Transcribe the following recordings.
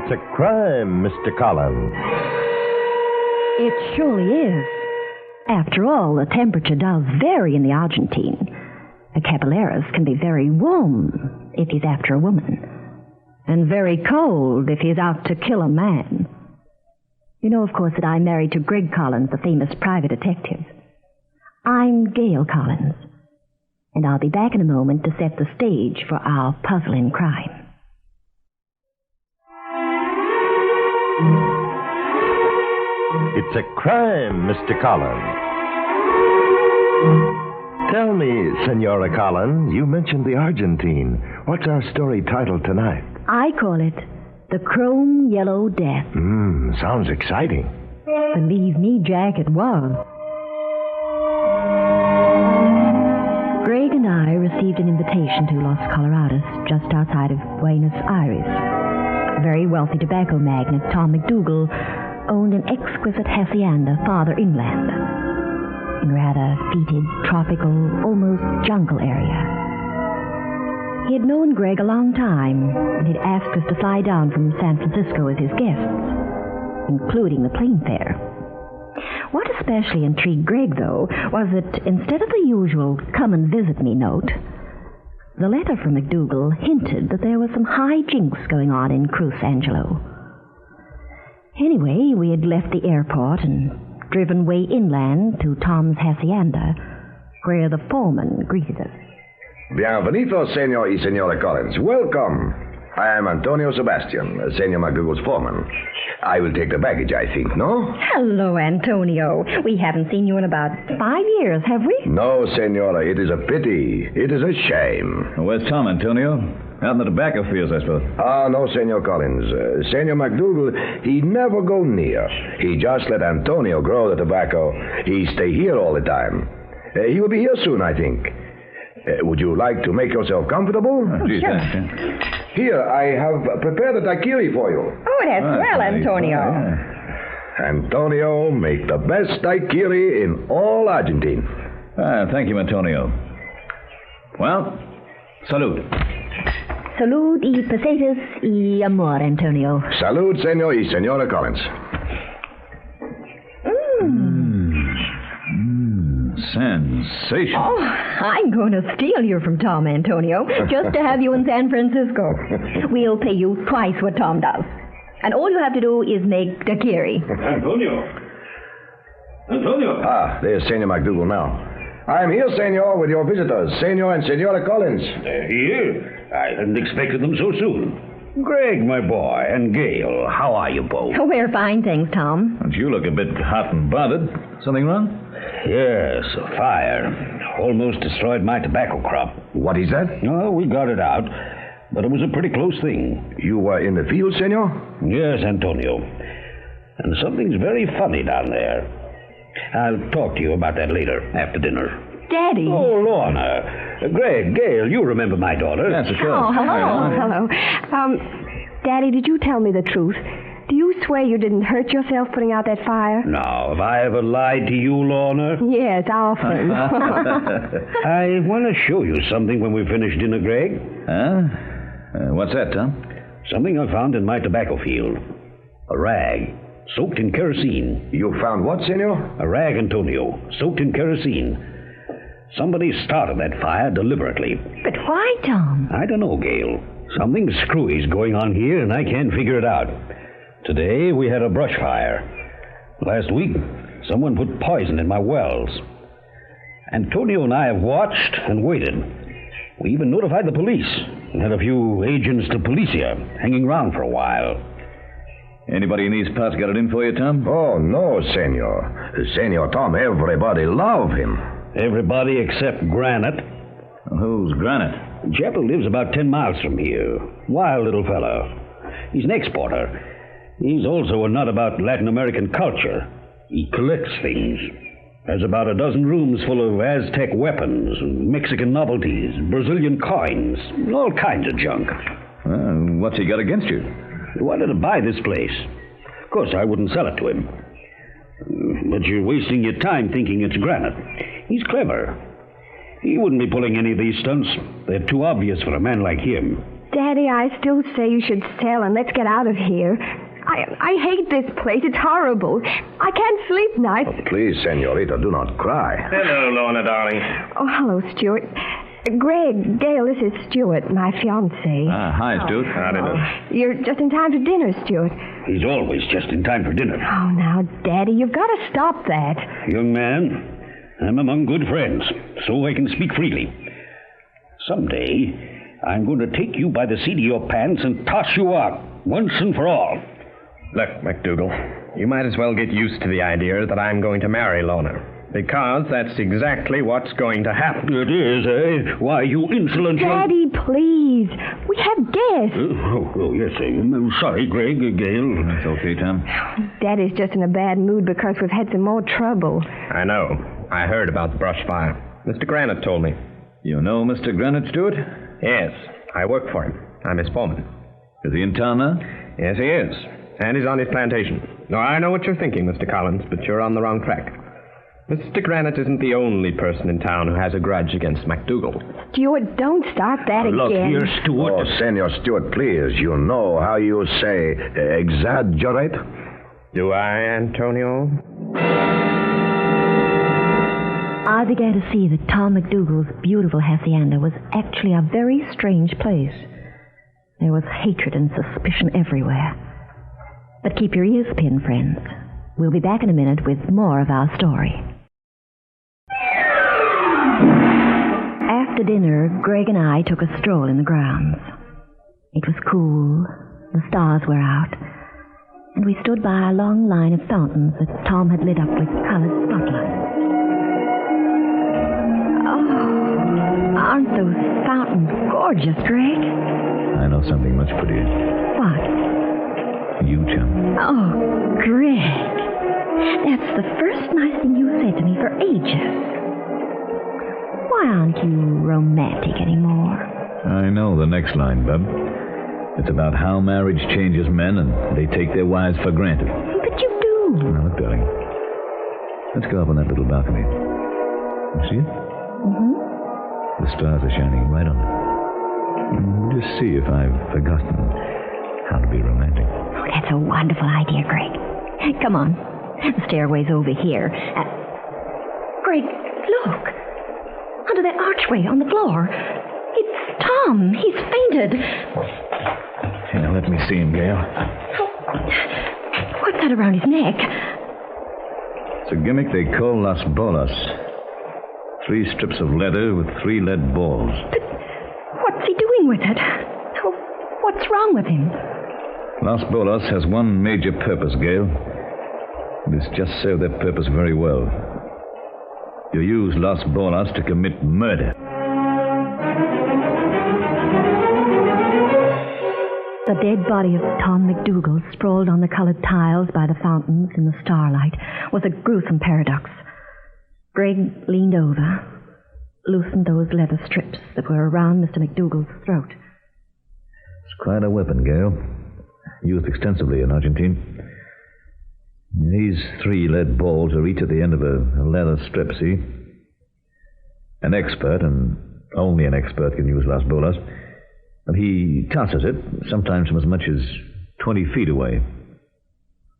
It's a crime, Mr. Collins. It surely is. After all, the temperature does vary in the Argentine. A caballeros can be very warm if he's after a woman, and very cold if he's out to kill a man. You know, of course, that I'm married to Greg Collins, the famous private detective. I'm Gail Collins, and I'll be back in a moment to set the stage for our puzzling crime. It's a crime, Mr. Collins. Tell me, Senora Collins, you mentioned the Argentine. What's our story title tonight? I call it The Chrome Yellow Death. Sounds exciting. Believe me, Jack, it was. Greg and I received an invitation to Los Colorados, just outside of Buenos Aires. A very wealthy tobacco magnate, Tom McDougal, owned an exquisite hacienda farther inland, in a rather fetid, tropical, almost jungle area. He had known Greg a long time, and he'd asked us to fly down from San Francisco as his guests, including the plane fare. What especially intrigued Greg, though, was that instead of the usual come-and-visit-me note, the letter from McDougal hinted that there was some high jinks going on in Cruz Angelo. Anyway, we had left the airport and driven way inland to Tom's hacienda, where the foreman greeted us. Bienvenido, Senor y Senora Collins. Welcome. I am Antonio Sebastian, Senor McDougal's foreman. I will take the baggage, I think, no? Hello, Antonio. We haven't seen you in about 5 years, have we? No, Senora, it is a pity. It is a shame. Where's Tom, Antonio? Out in the tobacco fields, I suppose. No, Senor Collins. Senor McDougal, he never go near. He just let Antonio grow the tobacco. He stay here all the time. He will be here soon, I think. Would you like to make yourself comfortable? Gee, sure. thanks. Here, I have prepared a daiquiri for you. Oh, that's well, Antonio. Antonio, make the best daiquiri in all Argentine. Thank you, Antonio. Well, salud. Salud y pesetas y amor, Antonio. Salud, Senor y Senora Collins. Sensation. Oh, I'm going to steal you from Tom, Antonio, just to have you in San Francisco. We'll pay you twice what Tom does. And all you have to do is make daiquiri. Antonio. There's Senor McDougal now. I'm here, Senor, with your visitors, Senor and Senora Collins. Here? I hadn't expected them so soon. Greg, my boy, and Gail, how are you both? We're fine, thanks, Tom. Don't you look a bit hot and bothered? Something wrong? Yes, a fire. Almost destroyed my tobacco crop. What is that? No, we got it out, but it was a pretty close thing. You were in the field, Senor? Yes, Antonio. And something's very funny down there. I'll talk to you about that later, after dinner. Daddy. Oh, Lorna. Greg, Gail, you remember my daughter. That's a Oh, hello. Hello. Daddy, did you tell me the truth? Do you swear you didn't hurt yourself putting out that fire? Now, have I ever lied to you, Lorna? Yes, often. I want to show you something when we finish dinner, Greg. Huh? What's that, Tom? Something I found in my tobacco field. A rag, soaked in kerosene. You found what, Senor? A rag, Antonio, soaked in kerosene. Somebody started that fire deliberately. But why, Tom? I don't know, Gail. Something screwy's going on here, and I can't figure it out. Today, we had a brush fire. Last week, someone put poison in my wells. Antonio and I have watched and waited. We even notified the police and had a few agents de policia hanging around for a while. Anybody in these parts got it in for you, Tom? Oh, no, Senor. Senor Tom, everybody love him. Everybody except Granite. Well, who's Granite? Jeff lives about 10 miles from here. Wild little fellow. He's an exporter. He's also a nut about Latin American culture. He collects things. Has about a dozen rooms full of Aztec weapons, Mexican novelties, Brazilian coins, all kinds of junk. What's he got against you? He wanted to buy this place. Of course, I wouldn't sell it to him. But you're wasting your time thinking it's Granite. He's clever. He wouldn't be pulling any of these stunts. They're too obvious for a man like him. Daddy, I still say you should sell and let's get out of here. I hate this place. It's horrible. I can't sleep nights. Oh, please, senorita, do not cry. Hello, Lorna, darling. Oh, hello, Stuart. Greg, Gail, this is Stuart, my fiancé. Hi, Stuart. You're just in time for dinner, Stuart. He's always just in time for dinner. Oh, now, Daddy, you've got to stop that. Young man, I'm among good friends, so I can speak freely. Someday, I'm going to take you by the seat of your pants and toss you out, once and for all. Look, McDougal, you might as well get used to the idea that I'm going to marry Lorna. Because that's exactly what's going to happen. It is, eh? Why, you insolent... Daddy, please. We have guests. Yes, I'm sorry, Greg, Gail. That's okay, Tom. Daddy's just in a bad mood because we've had some more trouble. I know. I heard about the brush fire. Mr. Granite told me. You know Mr. Granite, Stuart? Yes, I work for him. I'm his foreman. Is he in town now? Yes, he is. And he's on his plantation. No, I know what you're thinking, Mr. Collins, but you're on the wrong track. Mr. Granite isn't the only person in town who has a grudge against McDougal. Stuart, don't start that Look again. here, Stuart. Oh, Senor Stewart, please. You know how you say exaggerate? Do I, Antonio? I began to see that Tom McDougal's beautiful hacienda was actually a very strange place. There was hatred and suspicion everywhere. But keep your ears pinned, friends. We'll be back in a minute with more of our story. After dinner, Greg and I took a stroll in the grounds. It was cool, the stars were out, and we stood by a long line of fountains that Tom had lit up with colored spotlights. Oh, aren't those fountains gorgeous, Greg? I know something much prettier. What? You, chum. Oh, Greg. That's the first nice thing you said to me for ages. Why aren't you romantic anymore? I know the next line, Bub. It's about how marriage changes men and they take their wives for granted. But you do. Now, look, darling. Let's go up on that little balcony. You see it? Mm-hmm. The stars are shining right on it. Just see if I've forgotten how to be romantic. Oh, that's a wonderful idea, Greg. Come on. The stairway's over here. Greg, look. Under that archway on the floor. It's Tom. He's fainted. Here, let me see him, Gail. What's that around his neck? It's a gimmick they call Las Bolas. 3 strips of leather with 3 lead balls. But what's he doing with it? Oh, what's wrong with him? Las Bolas has one major purpose, Gail. And it's just served that purpose very well. You use Las Bolas to commit murder. The dead body of Tom McDougal, sprawled on the colored tiles by the fountains in the starlight, was a gruesome paradox. Greg leaned over, loosened those leather strips that were around Mr. McDougal's throat. It's quite a weapon, Gail. Used extensively in Argentina. These 3 lead balls are each at the end of a leather strip, see? An expert, and only an expert, can use Las Bolas. And he tosses it, sometimes from as much as 20 feet away.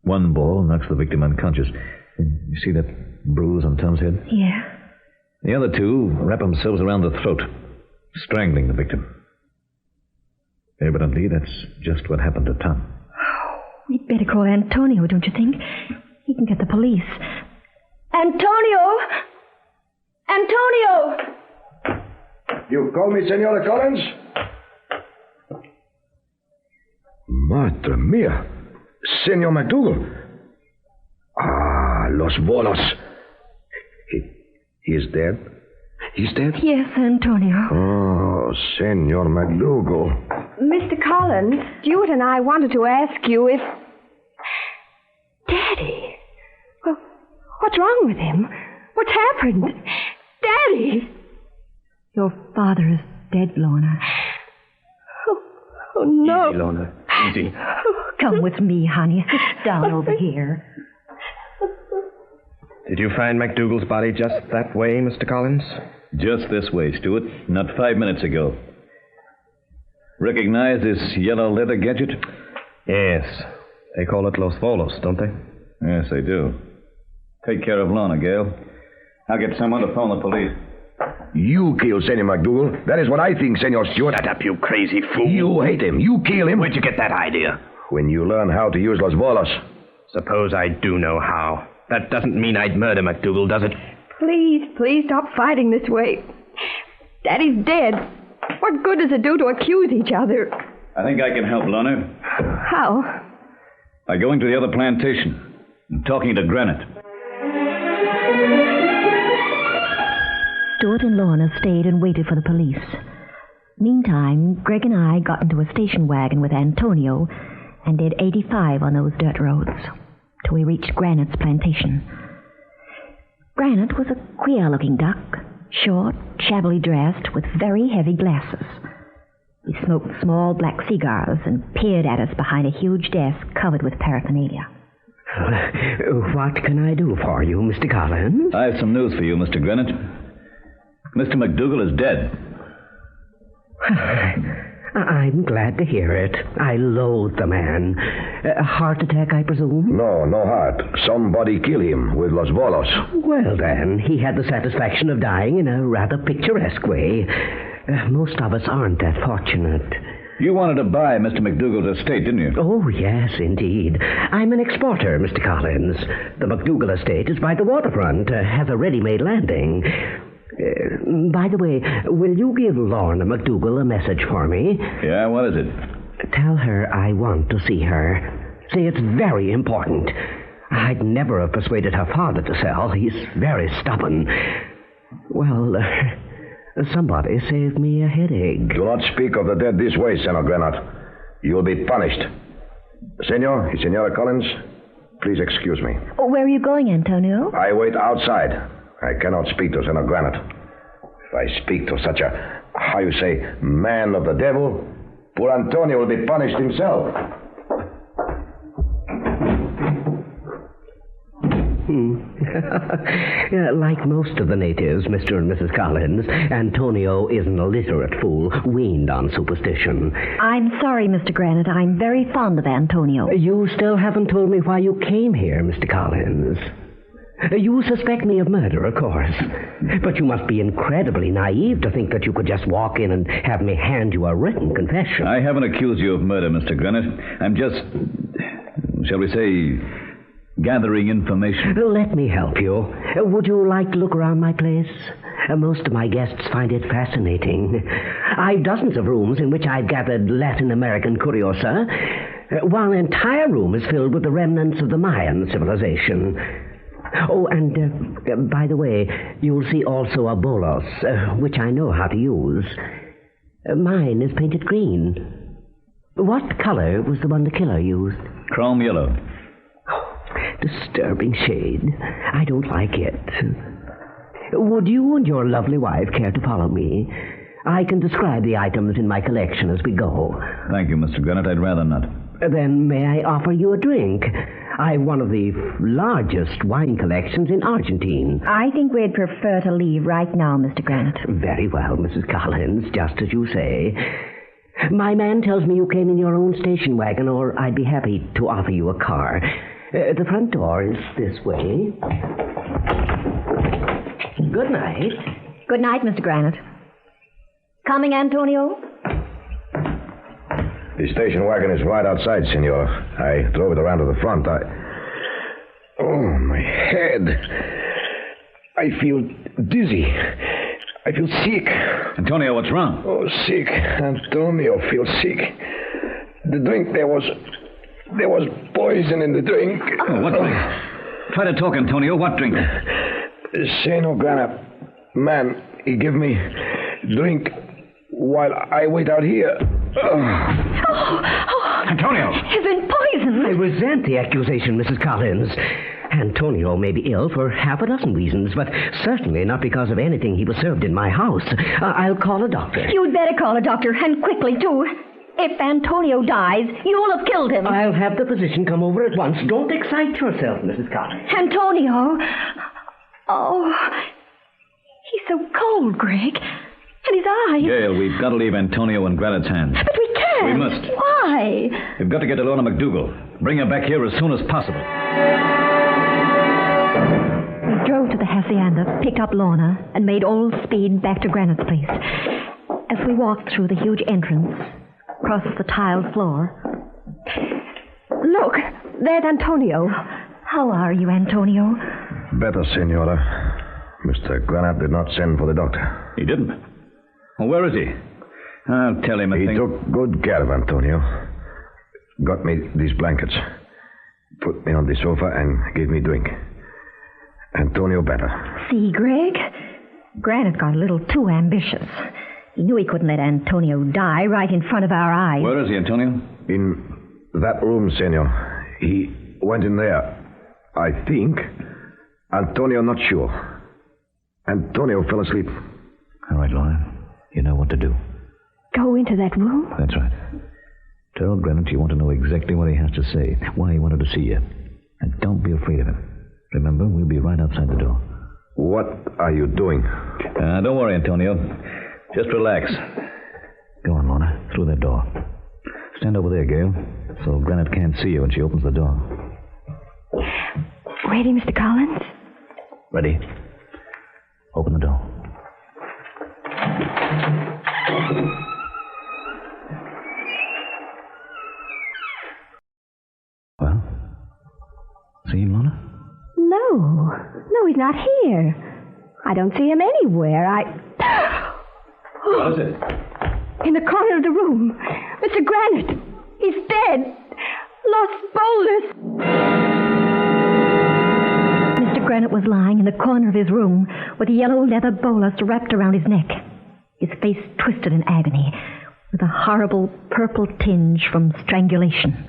1 ball knocks the victim unconscious. You see that bruise on Tom's head? Yeah. The other 2 wrap themselves around the throat, strangling the victim. Evidently, that's just what happened to Tom. We'd better call Antonio, don't you think? He can get the police. Antonio! Antonio! You call me Senora Collins? Madre mia. Senor McDougal. Ah, Los Bolas. He is dead? He's dead? Yes, Antonio. Oh, Senor McDougal. Mr. Collins, Stuart and I wanted to ask you if... Daddy? Well, what's wrong with him? What's happened? Daddy! Your father is dead, Lorna. Oh, no. Easy, Lorna. Easy. Come with me, honey. Sit down over here. Did you find McDougal's body just that way, Mr. Collins? Just this way, Stuart. Not 5 minutes ago. Recognize this yellow leather gadget? Yes. They call it Los Volos, don't they? Yes, they do. Take care of Lorna, Gale. I'll get someone to phone the police. You kill Senor McDougal. That is what I think, Senor Stewart. Shut up, you crazy fool. You hate him. You kill him. Where'd you get that idea? When you learn how to use Los Volos. Suppose I do know how. That doesn't mean I'd murder McDougal, does it? Please stop fighting this way. Daddy's dead. What good does it do to accuse each other? I think I can help, Lorna. How? By going to the other plantation and talking to Granite. Stuart and Lorna stayed and waited for the police. Meantime, Greg and I got into a station wagon with Antonio and did 85 on those dirt roads till we reached Granite's plantation. Granite was a queer-looking duck, short, shabbily dressed, with very heavy glasses. He smoked small black cigars and peered at us behind a huge desk covered with paraphernalia. What can I do for you, Mr. Collins? I have some news for you, Mr. Granite. Mr. McDougal is dead. I'm glad to hear it. I loathe the man. A heart attack, I presume? No heart. Somebody kill him with Los Volos. Well, then, he had the satisfaction of dying in a rather picturesque way. Most of us aren't that fortunate. You wanted to buy Mr. McDougal's estate, didn't you? Oh, yes, indeed. I'm an exporter, Mr. Collins. The McDougal estate is by the waterfront, has a ready-made landing. By the way, will you give Lorna McDougal a message for me? Yeah, what is it? Tell her I want to see her. Say it's very important. I'd never have persuaded her father to sell. He's very stubborn. Well, somebody saved me a headache. Do not speak of the dead this way, Senor Granite. You will be punished. Senora Collins, please excuse me. Oh, where are you going, Antonio? I wait outside. I cannot speak to Senor Granite. If I speak to such a, man of the devil, poor Antonio will be punished himself. Like most of the natives, Mr. and Mrs. Collins, Antonio is an illiterate fool, weaned on superstition. I'm sorry, Mr. Granite. I'm very fond of Antonio. You still haven't told me why you came here, Mr. Collins. You suspect me of murder, of course. But you must be incredibly naive to think that you could just walk in and have me hand you a written confession. I haven't accused you of murder, Mr. Granite. I'm just, shall we say, gathering information. Let me help you. Would you like to look around my place? Most of my guests find it fascinating. I've dozens of rooms in which I've gathered Latin American curiosa, while an entire room is filled with the remnants of the Mayan civilization. Oh, and by the way, you'll see also a bolos, which I know how to use. Mine is painted green. What color was the one the killer used? Chrome yellow. Oh, disturbing shade. I don't like it. Would you and your lovely wife care to follow me? I can describe the items in my collection as we go. Thank you, Mr. Granite. I'd rather not. Then may I offer you a drink? I've one of the largest wine collections in Argentine. I think we'd prefer to leave right now, Mr. Granite. Very well, Mrs. Collins, just as you say. My man tells me you came in your own station wagon, or I'd be happy to offer you a car. The front door is this way. Good night. Good night, Mr. Granite. Coming, Antonio? The station wagon is right outside, senor. I drove it around to the front. Oh, my head. I feel dizzy. I feel sick. Antonio, what's wrong? Oh, sick. Antonio feels sick. The drink, there was poison in the drink. Oh, what drink? Try to talk, Antonio. What drink? Senor Granite, man, he gave me drink while I wait out here. Antonio! He's been poisoned. I resent the accusation, Mrs. Collins. Antonio may be ill for half a dozen reasons, but certainly not because of anything he was served in my house. I'll call a doctor. You'd better call a doctor, and quickly, too. If Antonio dies, you'll have killed him. I'll have the physician come over at once. Don't excite yourself, Mrs. Collins. Antonio. Oh, he's so cold, Greg. And his eye. Gail, we've got to leave Antonio in Granite's hands. But we can't. We must. Why? We've got to get to Lorna McDougal. Bring her back here as soon as possible. We drove to the hacienda, picked up Lorna, and made all speed back to Granite's place. As we walked through the huge entrance, across the tiled floor... Look, there's Antonio. How are you, Antonio? Better, Senora. Mr. Granite did not send for the doctor. He didn't? Well, where is he? I'll tell him He took good care of Antonio. Got me these blankets. Put me on the sofa and gave me drink. Antonio better. See, Greg? Granite got a little too ambitious. He knew he couldn't let Antonio die right in front of our eyes. Where is he, Antonio? In that room, senor. He went in there. I think. Antonio not sure. Antonio fell asleep. All right, Lorna. You know what to do. Go into that room? That's right. Tell Granite you want to know exactly what he has to say, why he wanted to see you. And don't be afraid of him. Remember, we'll be right outside the door. What are you doing? Don't worry, Antonio. Just relax. Go on, Lorna. Through that door. Stand over there, Gail, so Granite can't see you when she opens the door. Ready, Mr. Collins? Ready? Open the door. Well? See him, Lorna? No, he's not here. I don't see him anywhere. What is it? In the corner of the room. Mr. Granite. He's dead. Los Bolas. Mr. Granite was lying in the corner of his room with a yellow leather bolus wrapped around his neck, his face twisted in agony, with a horrible purple tinge from strangulation.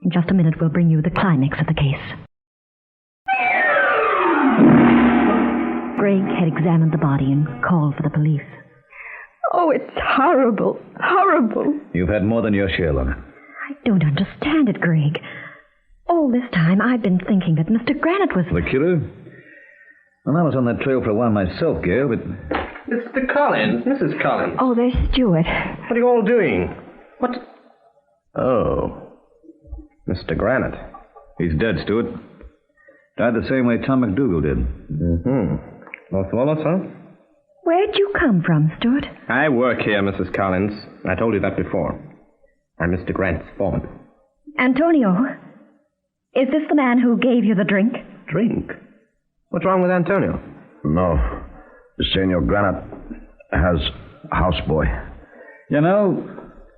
In just a minute, we'll bring you the climax of the case. Greg had examined the body and called for the police. Oh, it's horrible. Horrible. You've had more than your share, Lorna. I don't understand it, Greg. All this time, I've been thinking that Mr. Granite was... The killer? Well, I was on that trail for a while myself, Gail, but... Mr. Collins, Mrs. Collins. Oh, there's Stuart. What are you all doing? What? Oh. Mr. Granite. He's dead, Stuart. Died the same way Tom McDougal did. Mm-hmm. Los Wallace, huh? Where'd you come from, Stuart? I work here, Mrs. Collins. I told you that before. I'm Mr. Grant's foreman. Antonio, is this the man who gave you the drink? Drink? What's wrong with Antonio? No. Senor Granite has houseboy. You know,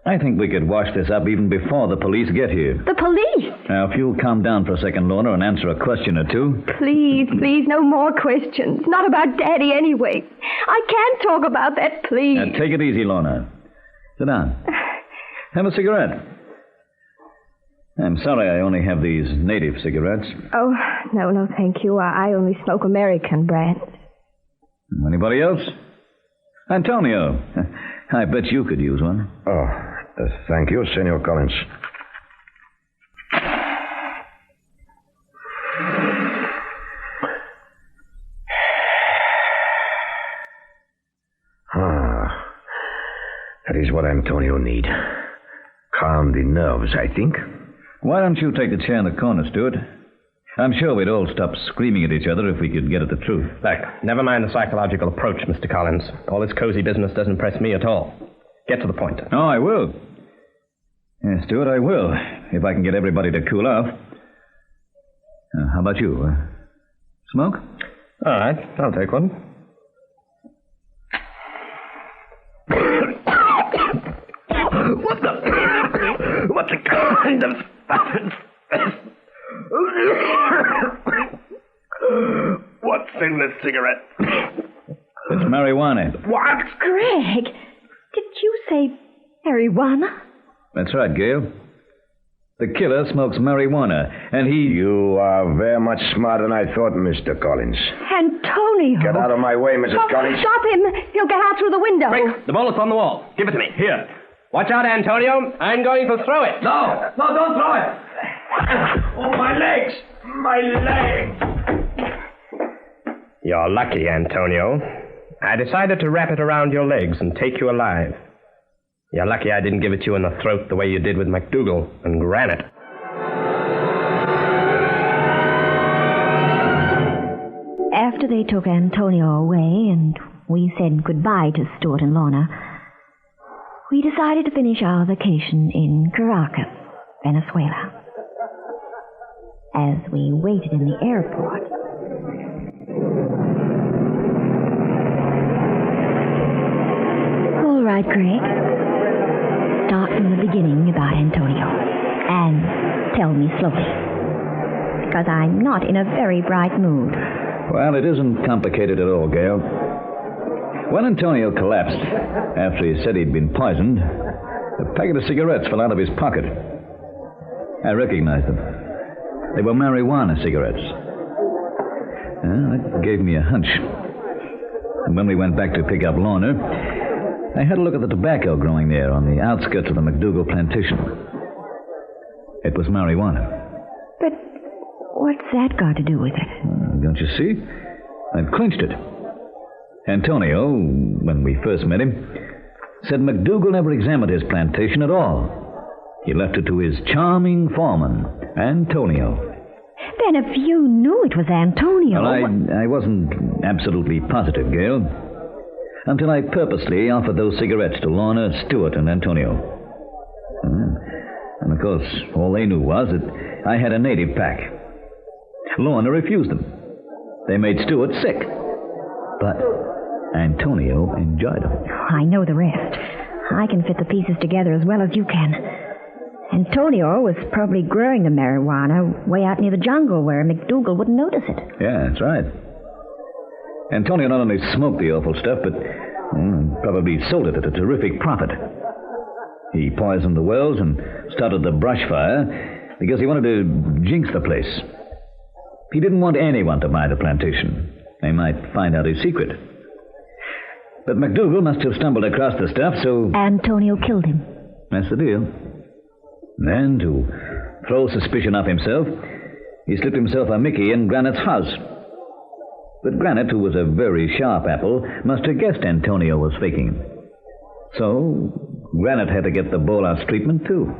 I think we could wash this up even before the police get here. The police? Now, if you'll calm down for a second, Lorna, and answer a question or two. Please, no more questions. Not about Daddy, anyway. I can't talk about that, please. Now, take it easy, Lorna. Sit down. Have a cigarette. I'm sorry I only have these native cigarettes. Oh, no, thank you. I only smoke American brand. Anybody else? Antonio. I bet you could use one. Oh, thank you, Senor Collins. That is what Antonio need. Calm the nerves, I think. Why don't you take the chair in the corner, Stuart? I'm sure we'd all stop screaming at each other if we could get at the truth. Look, never mind the psychological approach, Mr. Collins. All this cozy business doesn't impress me at all. Get to the point. Oh, I will. Yes, Stuart, I will, if I can get everybody to cool off. How about you? Smoke? All right, I'll take one. What the kind of stuff is this? What's in this cigarette? It's marijuana. What? Greg, did you say marijuana? That's right, Gail. The killer smokes marijuana, and he... You are very much smarter than I thought, Mr. Collins. Antonio! Get out of my way, Mrs. Collins. Stop him! He'll get out through the window. Quick, the bullet's on the wall. Give it to me. Here. Watch out, Antonio. I'm going to throw it. No, don't throw it. Oh, my legs. My legs. You're lucky, Antonio. I decided to wrap it around your legs and take you alive. You're lucky I didn't give it you in the throat the way you did with MacDougal and Granite. After they took Antonio away and we said goodbye to Stuart and Lorna, we decided to finish our vacation in Caracas, Venezuela. As we waited in the airport, all right, Greg. Start from the beginning about Antonio. And tell me slowly. Because I'm not in a very bright mood. Well, it isn't complicated at all, Gail. When Antonio collapsed, after he said he'd been poisoned, a packet of cigarettes fell out of his pocket. I recognized them. They were marijuana cigarettes. That gave me a hunch. And when we went back to pick up Lorna, I had a look at the tobacco growing there on the outskirts of the MacDougal plantation. It was marijuana. But what's that got to do with it? Don't you see? I've clinched it. Antonio, when we first met him, said MacDougal never examined his plantation at all. He left it to his charming foreman, Antonio. Then if you knew it was Antonio... Well, I wasn't absolutely positive, Gail, until I purposely offered those cigarettes to Lorna, Stuart, and Antonio. And, of course, all they knew was that I had a native pack. Lorna refused them. They made Stuart sick. But Antonio enjoyed them. I know the rest. I can fit the pieces together as well as you can. Antonio was probably growing the marijuana way out near the jungle where MacDougal wouldn't notice it. Yeah, that's right. Antonio not only smoked the awful stuff, but probably sold it at a terrific profit. He poisoned the wells and started the brush fire because he wanted to jinx the place. He didn't want anyone to buy the plantation. They might find out his secret. But MacDougal must have stumbled across the stuff, so... Antonio killed him. That's the deal. Then, to throw suspicion off himself, he slipped himself a Mickey in Granite's house. But Granite, who was a very sharp apple, must have guessed Antonio was faking. So, Granite had to get the bolas treatment, too.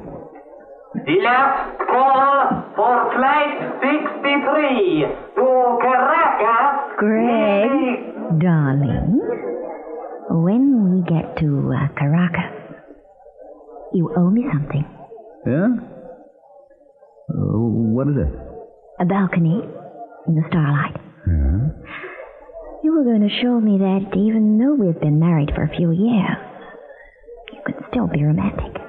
Last call for flight 63 to Caracas. Greg, darling, when we get to Caracas, you owe me something. Yeah? What is it? A balcony in the starlight. Uh-huh. You were going to show me that even though we've been married for a few years, you could still be romantic.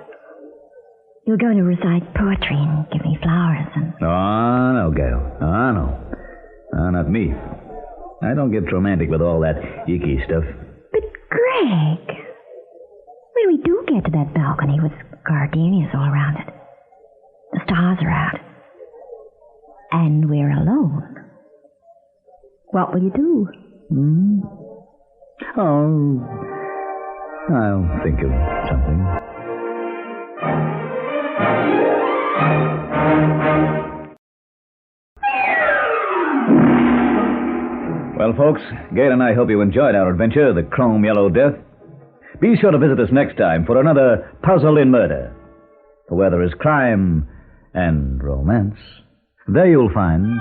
You were going to recite poetry and give me flowers and... Oh, no, Gail. Oh, no. Oh, not me. I don't get romantic with all that icky stuff. But, Greg, when we do get to that balcony with gardenias all around it, the stars are out, and we're alone, what will you do? Oh, I'll think of something. Well, folks, Gail and I hope you enjoyed our adventure, The Chrome Yellow Death. Be sure to visit us next time for another Puzzle in Murder. For where there is crime and romance, there you'll find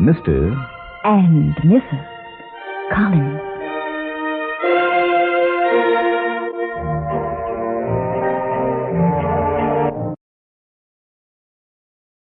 Mr. And Mrs. Collins.